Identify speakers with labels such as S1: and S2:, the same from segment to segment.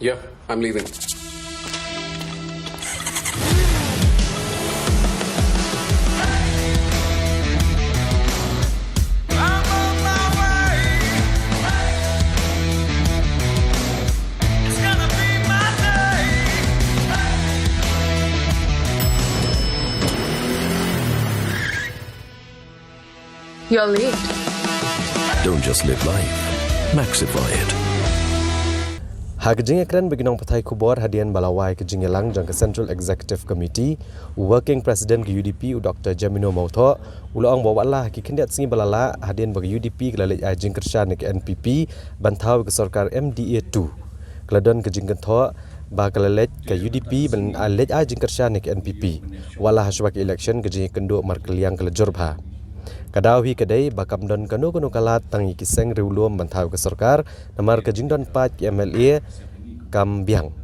S1: Yeah, I'm leaving.
S2: You're late.
S3: Don't just live life, maxify it.
S4: Hagajing ekran beginong patai kubor hadian balawai ke Jingelang jang ke Central Executive Committee, Working President ke UDP Dr. Jamino Mautho, ulang bawa lah ki kendiat singi balala hadian bagi UDP kelalej ajing kyrshan ke NPP, bantau ke sorkar MDA 2. Keladon ke Jingkentho ba kelalej ke UDP ban alej ajing kyrshan ke NPP. Walah haswa ke election ke jing kenduk markeliang ke lejurba. Kadawi kedai bakam don kanu kalat tangi kiseng riulum bantau ke sorkar namar ke jingdon pat ke MLA kam biang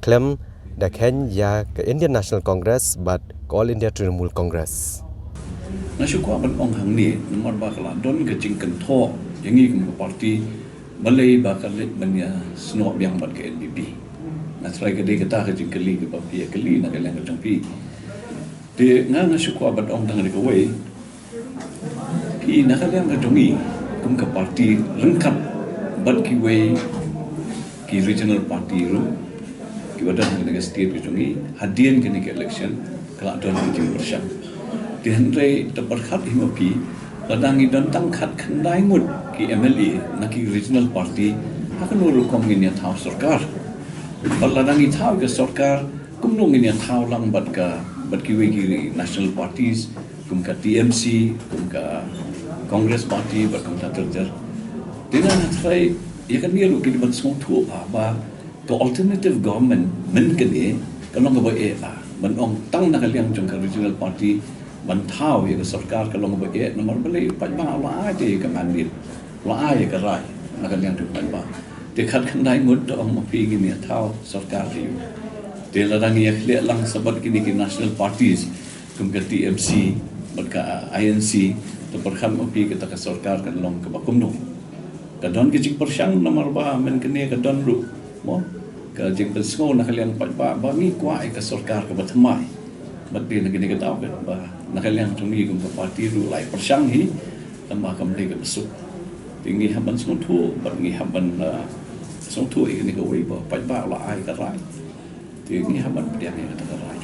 S4: klem dakhen ya ke Indian National Congress but All India Trinamool Congress.
S5: Nasyukwa ban ong hang ni namar bakala don ke jingkan thaw yangi ke parti Malay bakalit banya sno biang bat ke NPP. Nasrai kedai kata ke jingkeli ke papi keli nak kelang ke jangpi. De ngan nasyukwa ban ong tang ke wei Pi nakaliang kadungi kum ke parti rengkap bat kiwei ki regional party ru ki wadan ke state kadungi hadian ke election kala don ke kyrshan di hendrai terperkhat himapi ladangi don tangkhat khandai ngut ki MLA na ki regional party akan uru kom nginya thaw sorkar ladangi thaw ke sorkar kum no nginya thaw lang bat kiwei ki national parties kum ka TMC kum ka Congress Party berkum terjer. Dengan saya, ia kan dia lukis di semua tu apa, the alternative government menkene kalau nggak boleh menong tang nak liang jangka regional party mentau ya ke sorkar kalau nggak boleh nomor boleh panjang lah aja ke mandil, lah aja ke rai nak liang tu panjang. Dekat kendai mud orang mapi gini tau sorkar dia. Dia ladang ia lihat lang sebab kini ke national parties, kemudian TMC, berka INC. Terperkham api kita ke sorkar kan long ke bakum no. Kadon ke jing persyang nomor ba men kene kadon ru. Mo ke jing pensko nak kalian ba ngi kuai ke sorkar ke batmai. Batbi nak kene ke tau ke ba nak kalian tumi ke parti ru lai persyang hi tambah kam le ke besuk. Tinggi haban semua tu ba ngi haban semua tu ini ke wei ba la ai ke rai. Tinggi haban dia ni ke rai.